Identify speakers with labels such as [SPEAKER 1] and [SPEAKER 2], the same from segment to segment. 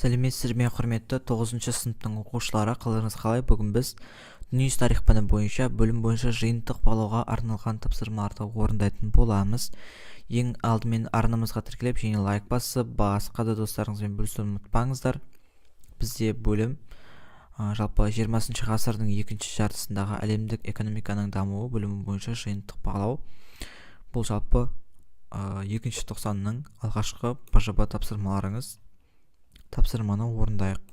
[SPEAKER 1] Сәлеметсіздер ме, құрметті 9-шы сыныптың оқушылары, қалдарыңыз қалай? Бүгін біз дүниежүзі тарих пәні бойынша бөлім бойынша жиынтық бағалауға арналған тапсырмаларды орындайтын боламыз. Ең алдымен арнамызға тіркеліп және лайк басып, басқа да достарыңызбен бөлісуді ұмытпаңыздар. Бізде бөлім жалпы 20 ғасырдың екінші жартысындағы әлемдік экономиканың дамуы бөлімі бойынша жиынтық бағалау. Бұл жалпы 2-ші тоқсанның алғашқы ПЖБ тапсырмаларыңыз. Тапсырманы орындайық.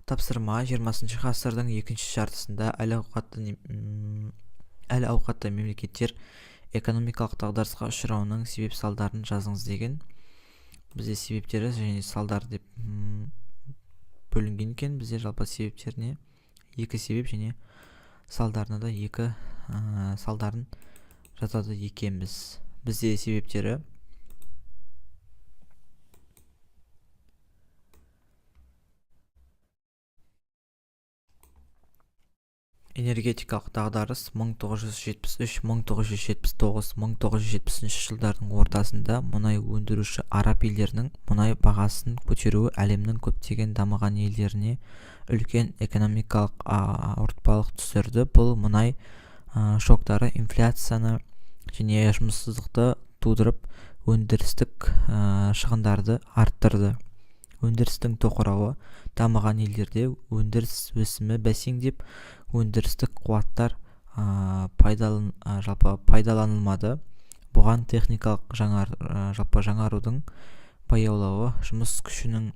[SPEAKER 1] Тапсырма 20 ғасырдың екінші жартысында әл-ауқатты мемлекеттер экономикалық дағдарысқа ұшырауының себеп салдарын жазыңыз деген. Бізде себептері және салдар деп бөлінген екен. Бізде жалпы себептеріне 2 себеп және салдарына да 2 салдарын жазады екенбіз. Бізде себептері энергетикалық дағдарыс 1973-1979-1970 жылдардың ортасында мұнай өндіруші араб елдерінің мұнай бағасын көтеруі әлемнің көптеген дамыған елдеріне үлкен экономикалық ауыртпалық түсірді. Бұл мұнай шоктары инфляцияны және жұмыссыздықты тудырып, өндірістік шығындарды арттырды. Өндірістің тоқырауы дамыған елдерде өндіріс өсімі бәсеңдеп, өндірістік қуаттар пайдаланылмады. Бұған техникалық жаңарудың баяулауы, жұмыс күшінің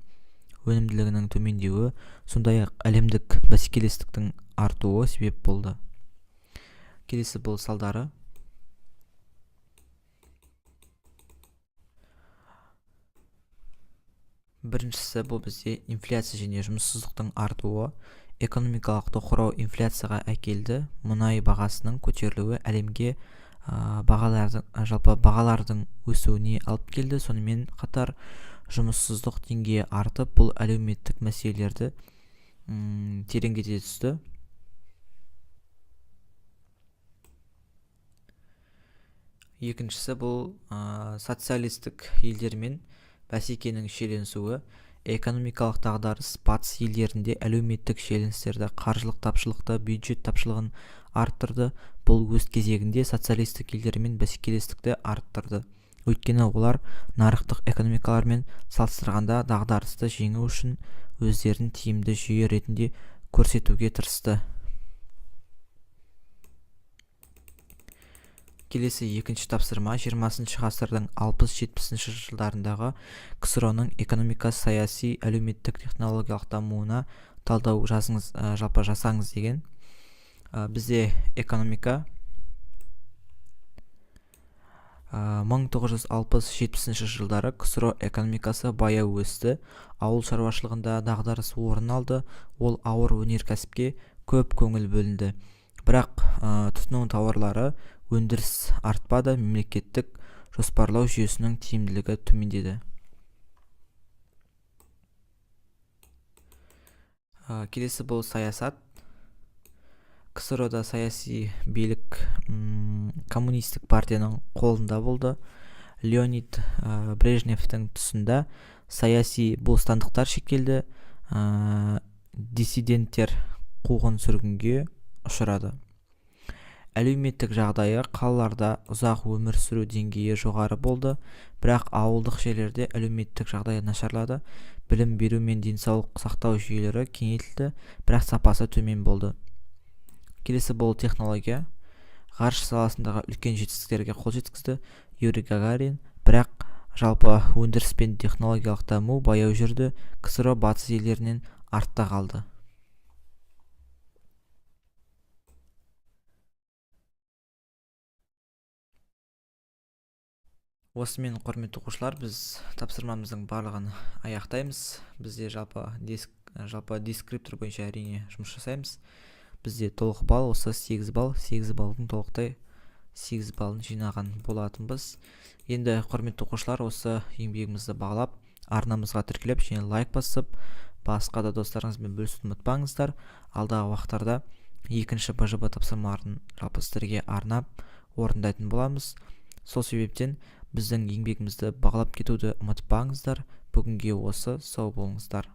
[SPEAKER 1] өнімділігінің төмендеуі, сондай-ақ әлемдік бәсекелестіктің артуы себеп болды. Келесі бұл салдары. Біріншісі бұл бізде инфляция және жұмыссыздықтың артуы. Экономикалық тоқырау инфляцияға әкелді. Мұнай бағасының көтерілуі әлемге бағалардың өсуіне алып келді. Сонымен қатар жұмыссыздық деңгейі артып, бұл әлеуметтік мәселелерді тереңдете түсті. Екіншісі бұл социалистік елдермен бәсекенің шиеленісуі. Экономикалық дағдарыс батыс елдерінде әлеуметтік шиеленістерді, қаржылық тапшылықты, бюджет тапшылығын арттырды. Бұл өз кезегінде социалистік елдермен бәсекелестікті арттырды. Өйткені олар нарықтық экономикалармен салыстырғанда дағдарысты жеңу үшін өздерін тиімді жүйе ретінде көрсетуге тырысты. Келесі екінші тапсырма 20 ғасырдың 60-70 жылдарындағы КСР-ның экономикасы, саяси, әлеуметтік, технологиялық дамуына талдау жасаңыз деген. Бізде экономика 1960-70 жылдары КСР экономикасы баяу өсті. Ауыл шаруашылығында дағдарыс орын алды. Ол ауыр өнеркәсіпке көп көңіл бөлінді. Бірақ тұтыну тауарлары өндіріс артпады, мемлекеттік жоспарлау жүйесінің тиімділігі төмендеді. Келесі бұл саясат. КСР-да саяси билік коммунистік партияның қолында болды. Леонид Брежневтің тұсында саяси бостандықтар шектелді. Диссиденттер қуғын сүргінге ұшырады. Әлеуметтік жағдайы қалаларда ұзақ өмір сүру деңгейі жоғары болды, бірақ ауылдық жерлерде әлеуметтік жағдайы нашарлады. Білім беру мен денсаулық сақтау жүйелері кеңейтілді, бірақ сапасы төмен болды. Келесі бұл технология. Ғарыш саласындағы үлкен жетістіктерге қол жеткізді Юрий Гагарин, бірақ жалпы өндіріс пен технологиялық даму баяу жүрді. КСР батыс елдерінен артта қалды. Осымен, құрметті оқушылар, біз тапсырмамыздың барлығын аяқтаймыз. Бізде жалпы дескриптор бойынша әрине жұмыс жасаймыз. Бізде толық балл осы 8 балл, 8 баллдың толықтай 8 баллын жинаған болатынбыз. Енді, құрметті оқушылар, осы еңбегімізді бағалап, арнамызға тіркеліп және лайк басып, басқа да достарыңызбен бөлісуді ұмытпаңыздар. Алдағы уақыттарда 2-ші ПЖБ тапсырмаларын жалпы сіздерге арнап орындайтын боламыз. Сол себептен біздің еңбегімізді бағалап кетуді ұмытпаңыздар. Бүгінге осы, сау болыңыздар.